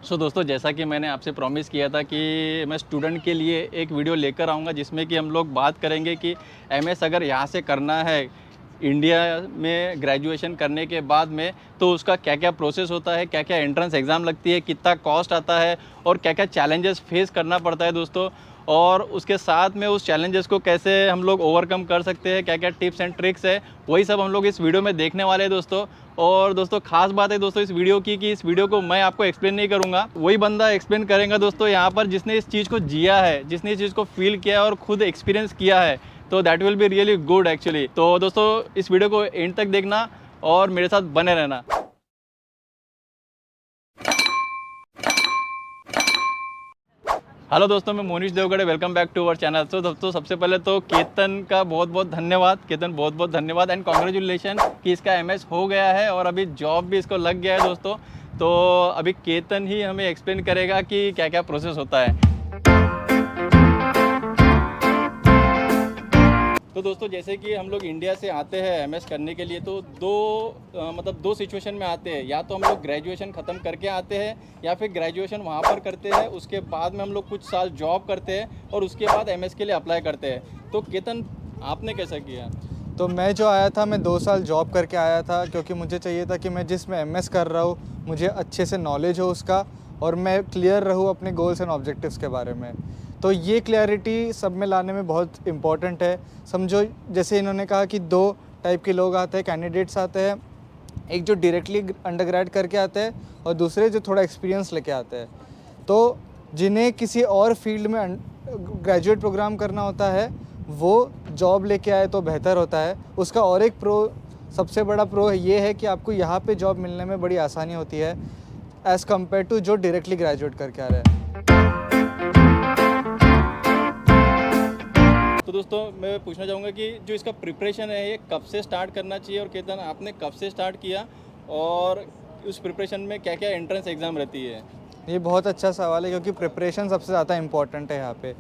दोस्तों, जैसा कि मैंने आपसे प्रॉमिस किया था कि मैं स्टूडेंट के लिए एक वीडियो लेकर आऊँगा जिसमें कि हम लोग बात करेंगे कि एमएस अगर यहाँ से करना है इंडिया में ग्रेजुएशन करने के बाद में, तो उसका क्या-क्या प्रोसेस होता है, क्या-क्या एंट्रेंस एग्ज़ाम लगती है, कितना कॉस्ट आता है और क्या-क्या चैलेंजेस फेस करना पड़ता है दोस्तों। और उसके साथ में उस चैलेंजेस को कैसे हम लोग ओवरकम कर सकते हैं, क्या-क्या टिप्स एंड ट्रिक्स है, वही सब हम लोग इस वीडियो में देखने वाले हैं दोस्तों। और दोस्तों, ख़ास बात है दोस्तों इस वीडियो की कि इस वीडियो को मैं आपको एक्सप्लेन नहीं करूँगा, वही बंदा एक्सप्लेन करेगा दोस्तों यहाँ पर जिसने इस चीज़ को जिया है, जिसने इस चीज़ को फ़ील किया है और खुद एक्सपीरियंस किया है। तो that will be really good actually. तो दोस्तों, इस वीडियो को एंड तक देखना और मेरे साथ बने रहना। हेलो दोस्तों, मैं Monish Devgadhe, welcome back to our channel. तो दोस्तों, सबसे पहले तो केतन का बहुत बहुत धन्यवाद। केतन, बहुत बहुत धन्यवाद एंड कॉन्ग्रेचुलेशन कि इसका एमएस हो गया है और अभी जॉब भी इसको लग गया है दोस्तों। तो अभी केतन ही हमें एक्सप्लेन करेगा कि क्या क्या प्रोसेस होता है। तो दोस्तों, जैसे कि हम लोग इंडिया से आते हैं एमएस करने के लिए, तो दो सिचुएशन में आते हैं। या तो हम लोग ग्रेजुएशन ख़त्म करके आते हैं या फिर ग्रेजुएशन वहाँ पर करते हैं, उसके बाद में हम लोग कुछ साल जॉब करते हैं और उसके बाद एमएस के लिए अप्लाई करते हैं। तो केतन, आपने कैसा किया? तो मैं जो आया था, मैं 2 साल जॉब करके आया था क्योंकि मुझे चाहिए था कि मैं जिसमें एमएस कर रहा हूँ मुझे अच्छे से नॉलेज हो उसका और मैं क्लियर रहूँ अपने गोल्स एंड ऑब्जेक्टिव्स के बारे में। तो ये क्लैरिटी सब में लाने में बहुत इम्पॉर्टेंट है। समझो, जैसे इन्होंने कहा कि 2 टाइप के लोग आते हैं, कैंडिडेट्स आते हैं। एक जो डायरेक्टली अंडरग्रेड करके आते हैं और दूसरे जो थोड़ा एक्सपीरियंस लेके आते हैं। तो जिन्हें किसी और फील्ड में ग्रेजुएट प्रोग्राम करना होता है वो जॉब लेके आए तो बेहतर होता है। उसका और एक सबसे बड़ा प्रो ये है कि आपको यहाँ पे जॉब मिलने में बड़ी आसानी होती है एज़ कम्पेयर टू जो डायरेक्टली ग्रेजुएट करके आ रहे हैं। तो दोस्तों, मैं पूछना चाहूँगा कि जो इसका प्रिपरेशन है ये कब से स्टार्ट करना चाहिए, और केतन, आपने कब से स्टार्ट किया और उस प्रिपरेशन में क्या क्या एंट्रेंस एग्ज़ाम रहती है? ये बहुत अच्छा सवाल है क्योंकि प्रिपरेशन सबसे ज़्यादा इम्पॉर्टेंट है यहाँ पे।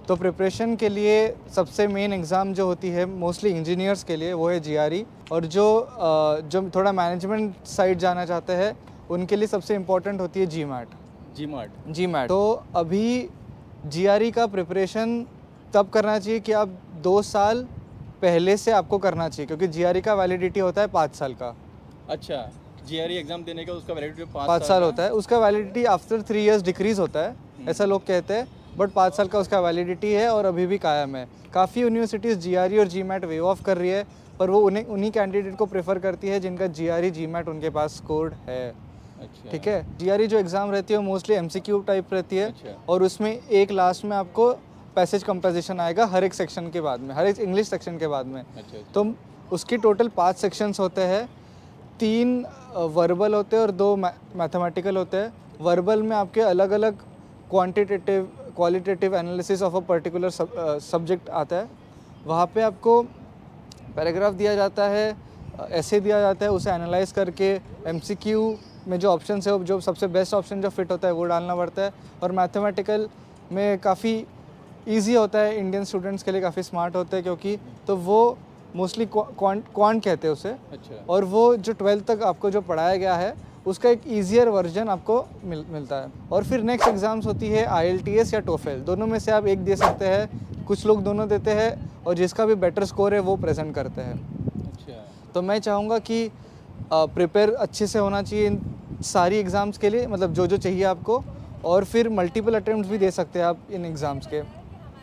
तो प्रिपरेशन के लिए सबसे मेन एग्ज़ाम जो होती है मोस्टली इंजीनियर्स के लिए वो है जीआरई, और जो थोड़ा मैनेजमेंट साइड जाना चाहते हैं उनके लिए सबसे इम्पॉर्टेंट होती है जीमैट। तो अभी जीआरई का प्रिपरेशन तब करना चाहिए कि आप 2 साल पहले से आपको करना चाहिए क्योंकि जीआरई का वैलिडिटी होता है 5 साल का। अच्छा, जीआरई एग्ज़ाम देने का उसका वैलिडिटी 5 साल होता है। उसका वैलिडिटी आफ्टर 3 इयर्स डिक्रीज़ होता है, ऐसा लोग कहते हैं, बट 5 साल का उसका वैलिडिटी है और अभी भी कायम है। काफ़ी यूनिवर्सिटीज़ जीआरई और जीमैट वेव ऑफ कर रही है, पर वो उन्हीं कैंडिडेट को प्रेफर करती है जिनका जीआरई जीमैट उनके पास स्कोर्ड है। अच्छा, ठीक है। जीआरई जो एग्ज़ाम रहती है वो मोस्टली एमसीक्यू टाइप रहती है। अच्छा। और उसमें एक लास्ट में आपको पैसेज कंपोजिशन आएगा हर एक सेक्शन के बाद में, हर एक इंग्लिश सेक्शन के बाद में। अच्छा। तो उसकी टोटल 5 सेक्शंस होते हैं। 3 वर्बल होते हैं और 2 मैथमेटिकल होते हैं। वर्बल में आपके अलग अलग qualitative analysis of a particular subject आता है। वहाँ पे आपको पैराग्राफ दिया जाता है, ऐसे दिया जाता है, उसे एनालाइज करके एमसीक्यू में जो ऑप्शन है, जो सबसे बेस्ट ऑप्शन जो फिट होता है वो डालना पड़ता है। और मैथमेटिकल में काफ़ी ईजी होता है, इंडियन स्टूडेंट्स के लिए काफ़ी स्मार्ट होता है क्योंकि तो वो मोस्टली क्वांट कहते हैं उसे। अच्छा। और वो जो 12th तक आपको जो पढ़ाया गया है उसका एक ईजियर वर्जन आपको मिलता है। और फिर नेक्स्ट एग्ज़ाम्स होती है IELTS या TOEFL, दोनों में से आप एक दे सकते हैं। कुछ लोग दोनों देते हैं और जिसका भी बेटर स्कोर है वो प्रेजेंट करते हैं। अच्छा। तो मैं चाहूँगा कि प्रिपेयर अच्छे से होना चाहिए इन सारी एग्ज़ाम्स के लिए, मतलब जो जो चाहिए आपको, और फिर मल्टीपल अटेम्प्ट्स भी दे सकते हैं आप इन एग्ज़ाम्स के।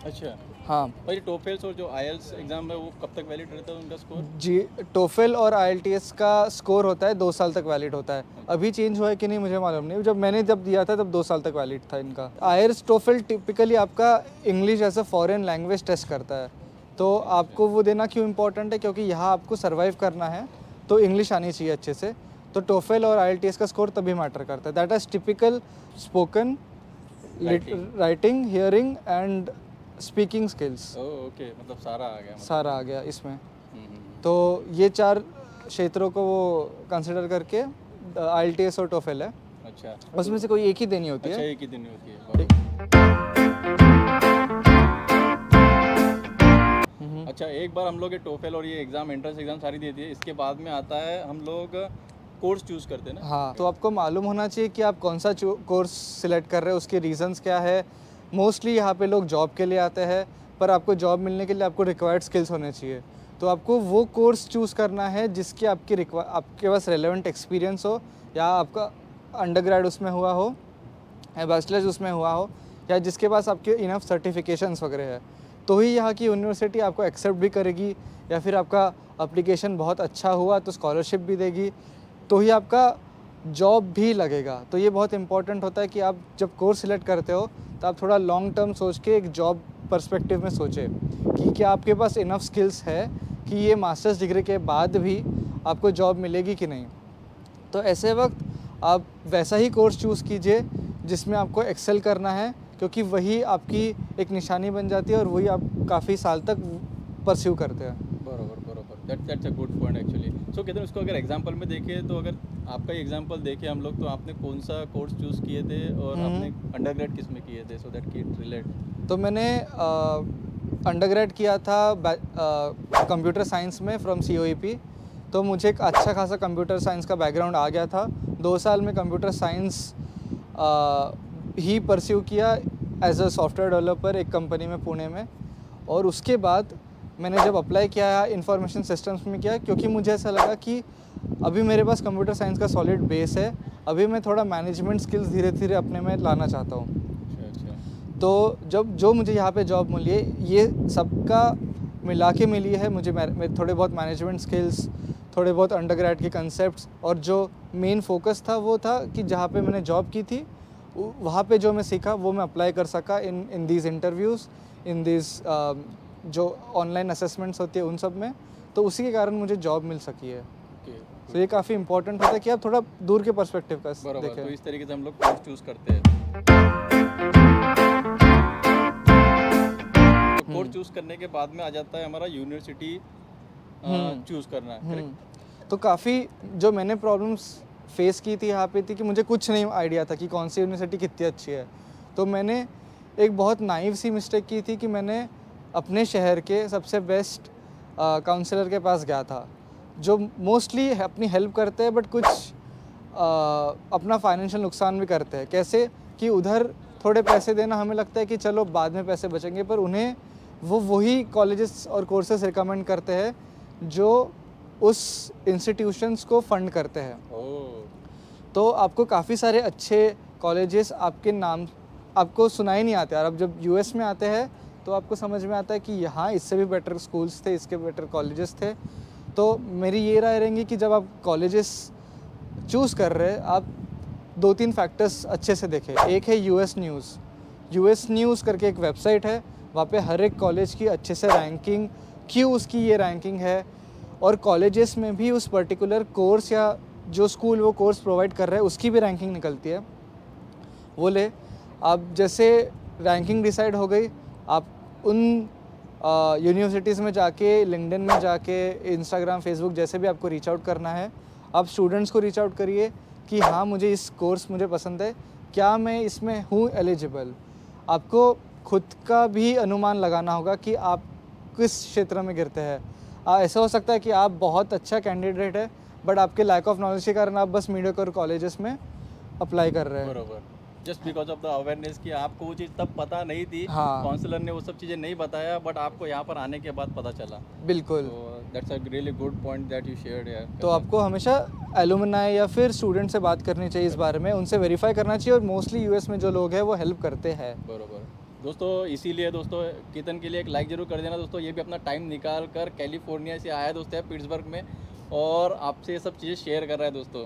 अच्छा। हाँ और ये टोफेल्स और जो आईएलटीएस एग्ज़ाम है वो कब तक वैलिड रहता है उनका स्कोर? जी, TOEFL और IELTS का स्कोर होता है 2 साल तक वैलिड होता है। अभी चेंज हुआ है कि नहीं मुझे मालूम नहीं, जब दिया था तब 2 साल तक वैलिड था इनका। IELTS TOEFL टिपिकली आपका English as a foreign language test करता है। तो आपको वो देना क्यों इम्पोर्टेंट है, क्योंकि यहाँ आपको सर्वाइव करना है तो इंग्लिश आनी चाहिए अच्छे से। तो TOEFL और IELTS का स्कोर तभी मैटर करता है। That is typical spoken, writing, hearing and speaking skills. Okay, मतलब सारा आ गया सारा आ गया इसमें। तो ये 4 क्षेत्रों को वो कंसिडर करके IELTS और TOEFL है। अच्छा। उसमें से कोई एक ही देनी होती अच्छा, है। एक ही दिन होती है। ठीक। अच्छा, एक बार हम लोग ये टोफेल और ये एग्ज़ाम एंट्रेंस एग्ज़ाम सारी देती है, इसके बाद में आता है हम लोग कोर्स चूज करते हैं ना। हाँ, तो आपको मालूम होना चाहिए कि आप कौन सा कोर्स सिलेक्ट कर रहे हैं, उसके रीजंस क्या है। मोस्टली यहाँ पे लोग जॉब के लिए आते हैं, पर आपको जॉब मिलने के लिए आपको रिक्वायर्ड स्किल्स होने चाहिए। तो आपको वो कोर्स चूज़ करना है जिसकी आपके पास रेलेवेंट एक्सपीरियंस हो, या आपका अंडरग्रेड उसमें हुआ हो या बैचलर्स उसमें हुआ हो, या जिसके पास आपके इनफ सर्टिफिकेशंस वगैरह है, तो ही यहाँ की यूनिवर्सिटी आपको एक्सेप्ट भी करेगी, या फिर आपका एप्लीकेशन बहुत अच्छा हुआ तो स्कॉलरशिप भी देगी, तो ही आपका जॉब भी लगेगा। तो ये बहुत इंपॉर्टेंट होता है कि आप जब कोर्स सिलेक्ट करते हो तो आप थोड़ा लॉन्ग टर्म सोच के एक जॉब पर्सपेक्टिव में सोचें कि क्या आपके पास इनफ स्किल्स है कि ये मास्टर्स डिग्री के बाद भी आपको जॉब मिलेगी कि नहीं। तो ऐसे वक्त आप वैसा ही कोर्स चूज़ कीजिए जिसमें आपको एक्सेल करना है, क्योंकि वही आपकी एक निशानी बन जाती है और वही आप काफ़ी साल तक परस्यू करते हैं। बरोबर बरोबर, that's a good point actually. So कहते हैं उसको अगर एग्जांपल में देखें तो अगर आपका एग्जांपल देखें हम लोग, तो आपने कौन सा कोर्स चूज़ किए थे और आपने अंडरग्रेड किस में किए थे, सो दैट कि इट रिलेट। तो मैंने अंडरग्रेड किया था कंप्यूटर साइंस में फ्रॉम COEP। तो मुझे एक अच्छा खासा कंप्यूटर साइंस का बैकग्राउंड आ गया था। 2 साल में कंप्यूटर साइंस ही परस्यू किया एज अ सॉफ्टवेयर डेवलपर एक कंपनी में पुणे में। और उसके बाद मैंने जब अप्लाई किया इंफॉर्मेशन सिस्टम्स में किया, क्योंकि मुझे ऐसा लगा कि अभी मेरे पास कंप्यूटर साइंस का सॉलिड बेस है, अभी मैं थोड़ा मैनेजमेंट स्किल्स धीरे धीरे अपने में लाना चाहता हूँ। अच्छा। तो जब जो मुझे यहाँ पे जॉब मिली है, ये सबका मिला के मिली है मुझे। मैं थोड़े बहुत मैनेजमेंट स्किल्स, थोड़े बहुत अंडरग्रेड के कंसेप्ट्स, और जो मेन फोकस था वो था कि जहाँ पे मैंने जॉब की थी वहाँ पे जो मैं सीखा वो मैं अप्लाई कर सका in these interviews, in these जो ऑनलाइन असेसमेंट्स होती है उन सब में। तो उसी के कारण मुझे जॉब मिल सकी है। तो ये काफ़ी इंपॉर्टेंट होता है कि आप थोड़ा दूर के पर्सपेक्टिव का बराबर, देखें। तो इस तरीके से हम लोग कोर्स चूज़ करते हैं। तो कोर्स चूज़ करने के बाद में आ जाता है हमारा यूनिवर्सिटी चूज़ करना, करेक्ट। तो काफ़ी जो मैंने प्रॉब्लम्स फेस की थी यहाँ पे थी कि मुझे कुछ नहीं आइडिया था कि कौन सी यूनिवर्सिटी कितनी अच्छी है। तो मैंने एक बहुत नाइव सी मिस्टेक की थी कि मैंने अपने शहर के सबसे बेस्ट काउंसलर के पास गया था, जो मोस्टली अपनी हेल्प करते हैं बट कुछ अपना फाइनेंशियल नुकसान भी करते हैं। कैसे कि उधर थोड़े पैसे देना हमें लगता है कि चलो बाद में पैसे बचेंगे, पर उन्हें वो वही कॉलेजेस और कोर्सेज रिकमेंड करते हैं जो उस इंस्टीट्यूशंस को फंड करते हैं। तो आपको काफ़ी सारे अच्छे कॉलेजेस आपके नाम आपको सुनाई नहीं आते, और अब जब US में आते हैं तो आपको समझ में आता है कि यहाँ इससे भी बेटर स्कूल्स थे, इसके बेटर कॉलेजेस थे। तो मेरी ये राय रहेंगी कि जब आप कॉलेजेस चूज़ कर रहे हैं, आप 2-3 फैक्टर्स अच्छे से देखें। एक है US न्यूज़ करके एक वेबसाइट है, वहाँ पे हर एक कॉलेज की अच्छे से रैंकिंग, क्यों उसकी ये रैंकिंग है, और कॉलेजेस में भी उस पर्टिकुलर कोर्स या जो स्कूल वो कोर्स प्रोवाइड कर रहा है उसकी भी रैंकिंग निकलती है। वो ले अब जैसे रैंकिंग डिसाइड हो गई, आप उन यूनिवर्सिटीज़ में जाके, लिंक्डइन में जाके, इंस्टाग्राम, फेसबुक जैसे भी आपको रीच आउट करना है, आप स्टूडेंट्स को रीच आउट करिए कि हाँ मुझे इस कोर्स मुझे पसंद है, क्या मैं इसमें हूँ एलिजिबल। आपको खुद का भी अनुमान लगाना होगा कि आप किस क्षेत्र में गिरते हैं। ऐसा हो सकता है कि आप बहुत अच्छा कैंडिडेट है बट आपके लैक ऑफ नॉलेज के कारण आप बस मीडियोकर कॉलेजेस में अप्लाई कर रहे हैं। बरोबर, just because of the awareness कि आपको वो चीज़ तब पता नहीं थी, हाँ। काउंसलर ने वो सब चीज़ें नहीं बताया, बट आपको यहाँ पर आने के बाद पता चला। बिल्कुल। तो that's a really good point that you shared यार। तो आपको हमेशा एलुमनाई या फिर स्टूडेंट से बात करनी चाहिए इस बारे में, उनसे वेरीफाई करना चाहिए, और मोस्टली US में जो लोग हैं वो हेल्प करते हैं। बरोबर दोस्तों, इसीलिए दोस्तों कीर्तन के लिए एक लाइक जरूर कर देना दोस्तों। ये भी अपना टाइम निकाल कर कैलिफोर्निया से आया है दोस्तों, पिट्सबर्ग में, और आपसे ये सब चीज़ें शेयर कर रहा है दोस्तों।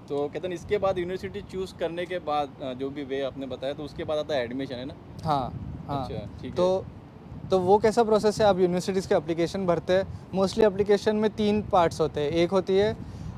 तो केतन, इसके बाद यूनिवर्सिटी चूज़ करने के बाद जो भी वे आपने बताया, तो उसके बाद आता है एडमिशन, है ना? हाँ हाँ। अच्छा, ठीक तो है। तो वो कैसा प्रोसेस है, आप यूनिवर्सिटीज़ के एप्लीकेशन भरते हैं। मोस्टली एप्लीकेशन में 3 पार्ट्स होते हैं। एक होती है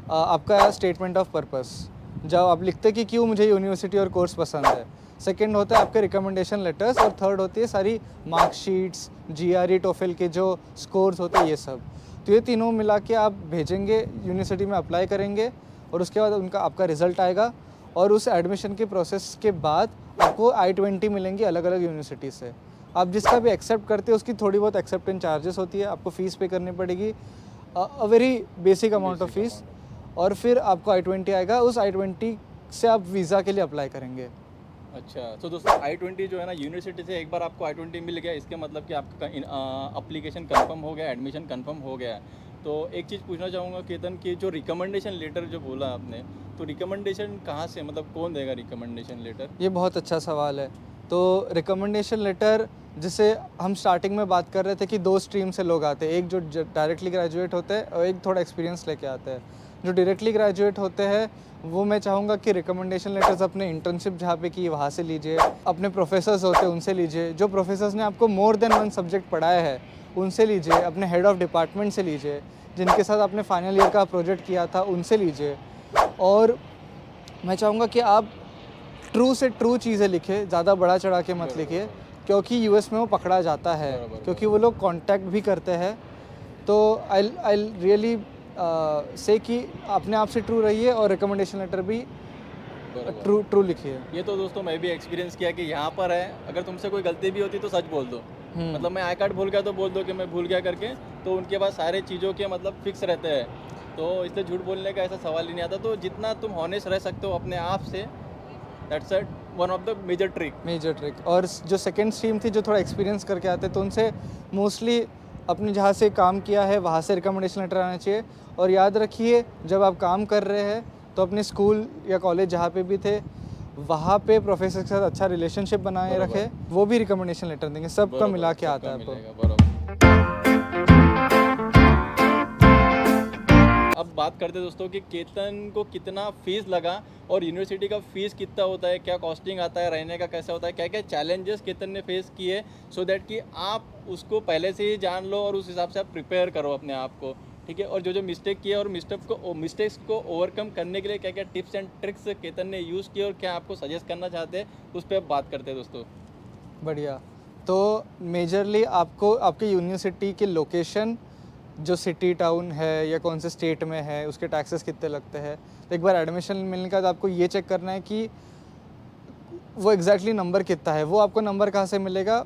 आपका स्टेटमेंट ऑफ पर्पस, जब आप लिखते हैं कि क्यों मुझे यूनिवर्सिटी और कोर्स पसंद है। सेकंड होता है आपके रिकमेंडेशन लेटर्स, और थर्ड होती है सारी मार्कशीट्स, GRE, TOEFL के जो स्कोर्स होते हैं ये सब। तो ये तीनों मिला के आप भेजेंगे, यूनिवर्सिटी में अप्लाई करेंगे, और उसके बाद आपका रिज़ल्ट आएगा, और उस एडमिशन के प्रोसेस के बाद आपको I-20 मिलेंगी अलग अलग यूनिवर्सिटी से। आप जिसका भी एक्सेप्ट करते हो उसकी थोड़ी बहुत एक्सेप्टेंस चार्जेस होती है, आपको फ़ीस पे करनी पड़ेगी, a very basic amount of fees. और फिर आपको I-20 आएगा, उस I-20 से आप वीज़ा के लिए अप्लाई करेंगे। अच्छा, तो दोस्तों I-20 जो है ना, यूनिवर्सिटी से एक बार आपको I-20 मिल गया, इसके मतलब कि आपका अप्लीकेशन कंफर्म हो गया, एडमिशन कंफर्म हो गया है। तो एक चीज़ पूछना चाहूँगा केतन कि जो रिकमेंडेशन लेटर जो बोला आपने, तो रिकमेंडेशन कहाँ से, मतलब कौन देगा रिकमेंडेशन लेटर? ये बहुत अच्छा सवाल है। तो रिकमेंडेशन लेटर, जैसे हम स्टार्टिंग में बात कर रहे थे कि 2 स्ट्रीम से लोग आते हैं, एक जो डायरेक्टली ग्रेजुएट होते हैं और एक थोड़ा एक्सपीरियंस लेके आते हैं। जो डायरेक्टली ग्रेजुएट होते हैं वो मैं चाहूँगा कि रिकमेंडेशन लेटर्स अपने इंटर्नशिप जहाँ पे की वहाँ से लीजिए, अपने प्रोफेसर्स होते हैं उनसे लीजिए, जो प्रोफेसर्स ने आपको मोर देन 1 सब्जेक्ट पढ़ाया है उनसे लीजिए, अपने हेड ऑफ़ डिपार्टमेंट से लीजिए, जिनके साथ आपने फाइनल ईयर का प्रोजेक्ट किया था उनसे लीजिए। और मैं चाहूँगा कि आप ट्रू से ट्रू चीज़ें लिखें, ज़्यादा बढ़ा चढ़ा के मत लिखिए, क्योंकि यूएस में वो पकड़ा जाता है, क्योंकि वो लोग कांटेक्ट भी करते हैं। तो आई रियली से कि अपने आप से ट्रू रहिए और रिकमेंडेशन लेटर भी ट्रू लिखिए। ये तो दोस्तों मैं भी एक्सपीरियंस किया कि यहाँ पर है, अगर तुमसे कोई गलती भी होती तो सच बोल दो। मतलब मैं आई कार्ड भूल गया तो बोल दो कि मैं भूल गया करके, तो उनके पास सारे चीज़ों के मतलब फिक्स रहते हैं, तो इसलिए झूठ बोलने का ऐसा सवाल ही नहीं आता। तो जितना तुम हॉनेस्ट रह सकते हो अपने आप से, that's one of the major trick. और जो सेकंड स्ट्रीम थी, जो थोड़ा एक्सपीरियंस करके आते, तो उनसे मोस्टली अपने जहाँ से काम किया है वहाँ से रिकमेंडेशन लेटर आना चाहिए। और याद रखिए, जब आप काम कर रहे हैं तो अपने स्कूल या कॉलेज जहाँ पे भी थे वहाँ पे प्रोफेसर के साथ अच्छा रिलेशनशिप बनाए रखें, वो भी रिकमेंडेशन लेटर देंगे। सबका मिला के आता है आपको। अब बात करते हैं दोस्तों कि केतन को कितना फीस लगा और यूनिवर्सिटी का फीस कितना होता है, क्या कॉस्टिंग आता है, रहने का कैसा होता है, क्या क्या चैलेंजेस केतन ने फेस किए, सो दैट कि आप उसको पहले से ही जान लो और उस हिसाब से आप प्रिपेयर करो अपने आप को, ठीक है। और जो जो मिस्टेक किए और मिस्टेक्स को ओवरकम करने के लिए क्या क्या टिप्स एंड ट्रिक्स केतन ने यूज़ किए और क्या आपको सजेस्ट करना चाहते हैं, उस पर बात करते हैं दोस्तों। बढ़िया। तो मेजरली आपको आपके यूनिवर्सिटी की लोकेशन, जो सिटी टाउन है या कौन से स्टेट में है, उसके टैक्सेस कितने लगते हैं। तो एक बार एडमिशन मिलने के बाद आपको ये चेक करना है कि वो एग्जैक्टली नंबर कितना है। वो आपको नंबर कहाँ से मिलेगा?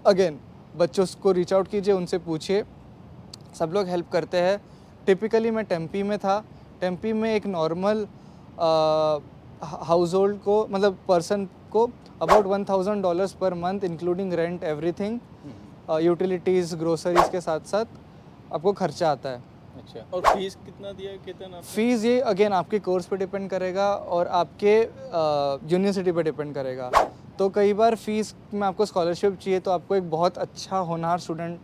अगेन बच्चों को रीच आउट कीजिए, उनसे पूछिए, सब लोग हेल्प करते हैं। टिपिकली मैं टेम्पी में था। टेम्पी में एक नॉर्मल हाउस होल्ड को, मतलब पर्सन को about $1000 per month including rent everything, utilities groceries के साथ साथ आपको खर्चा आता है। अच्छा, और फीस कितना दिया केतन आपने? फीस ये अगेन आपके कोर्स पे डिपेंड करेगा और आपके यूनिवर्सिटी पे डिपेंड करेगा। तो कई बार फीस में आपको स्कॉलरशिप चाहिए तो आपको एक बहुत अच्छा होनहार स्टूडेंट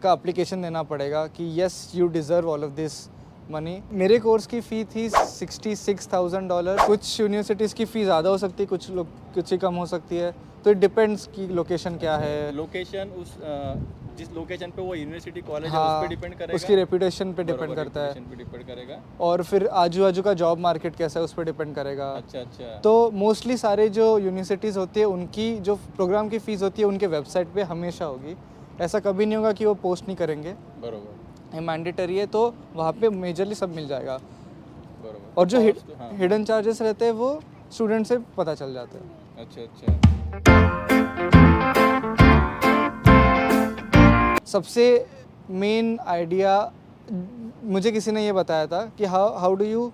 का एप्लीकेशन देना पड़ेगा कि yes you deserve all of this money. मेरे कोर्स की फ़ी थी $66,000। कुछ यूनिवर्सिटीज़ की फ़ी ज़्यादा हो सकती है, कुछ ही कम हो सकती है। तो इट डिपेंड्स कि लोकेशन क्या है। लोकेशन उस जिस लोकेशन पे वो यूनिवर्सिटी कॉलेज है हाँ, उस पे डिपेंड करेगा, उसकी रेपुटेशन पे डिपेंड बराबर, करता है। reputation पे डिपेंड करेगा। और फिर आजू बाजू का जॉब मार्केट कैसा है उस पर डिपेंड करेगा। अच्छा अच्छा। तो मोस्टली सारे जो यूनिवर्सिटीज़ होती है उनकी जो प्रोग्राम की फ़ीस होती है उनके वेबसाइट पे हमेशा होगी। ऐसा कभी नहीं होगा कि वो पोस्ट नहीं करेंगे, बरोबर ये मैंडेटरी है। तो वहाँ पे मेजरली सब मिल जाएगा। बरोबर। और जो हाँ, हिडन चार्जेस रहते हैं वो स्टूडेंट से पता चल जाते हैं। अच्छा अच्छा। सबसे मेन आइडिया मुझे किसी ने ये बताया था कि how do you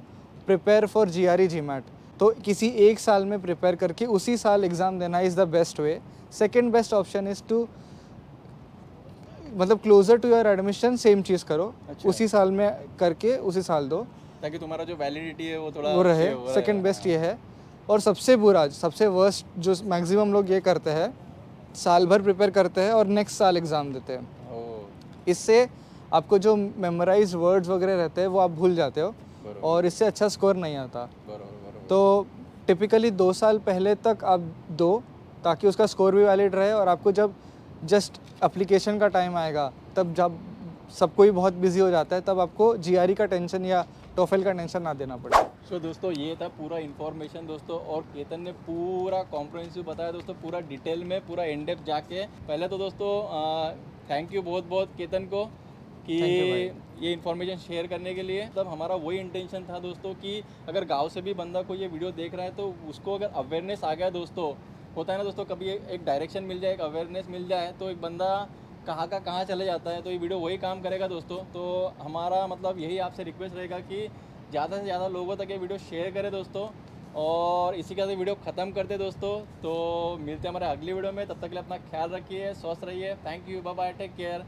prepare for GRE GMAT। तो किसी एक साल में प्रिपेयर करके उसी साल एग्ज़ाम देना is the best way. Second best option is to, मतलब closer to your admission same चीज़ करो। अच्छा। उसी साल में करके उसी साल दो, ताकि तुम्हारा जो वैलिडिटी है वो थोड़ा वो रहे। सेव हो सेकेंड रहे। बेस्ट ये है। और सबसे बुरा, सबसे वर्स्ट जो मैक्सिमम लोग ये करते हैं, साल भर प्रिपेयर करते हैं और नेक्स्ट साल एग्ज़ाम देते हैं। इससे आपको जो मेमोराइज वर्ड्स वगैरह रहते हैं वो आप भूल जाते हो और इससे अच्छा स्कोर नहीं आता। तो टिपिकली 2 साल पहले तक आप दो, ताकि उसका स्कोर भी वैलिड रहे और आपको जब जस्ट एप्लीकेशन का टाइम आएगा, तब जब सब कोई बहुत बिजी हो जाता है, तब आपको GRE का टेंशन या टोफेल का टेंशन ना देना पड़े। सो दोस्तों ये था पूरा इन्फॉर्मेशन दोस्तों, और केतन ने पूरा कॉम्प्रिहेंसिव बताया दोस्तों, पूरा डिटेल में, पूरा इन डेप्थ जाके। पहले तो दोस्तों थैंक यू बहुत बहुत केतन को कि ये इन्फॉर्मेशन शेयर करने के लिए। तब हमारा वही इंटेंशन था दोस्तों कि अगर गांव से भी बंदा कोई ये वीडियो देख रहा है तो उसको अगर अवेयरनेस आ गया दोस्तों होता है ना दोस्तों, कभी एक डायरेक्शन मिल जाए, एक अवेयरनेस मिल जाए, तो एक बंदा कहाँ का कहाँ चले जाता है। तो ये वीडियो वही काम करेगा दोस्तों। तो हमारा मतलब यही आपसे रिक्वेस्ट रहेगा कि ज़्यादा से ज़्यादा लोगों तक ये वीडियो शेयर करें दोस्तों। और इसी के साथ वीडियो ख़त्म करते दोस्तों। तो मिलते हैं हमारे अगली वीडियो में, तब तक के लिए अपना ख्याल रखिए, स्वस्थ रहिए। Thank you, bye bye, take care.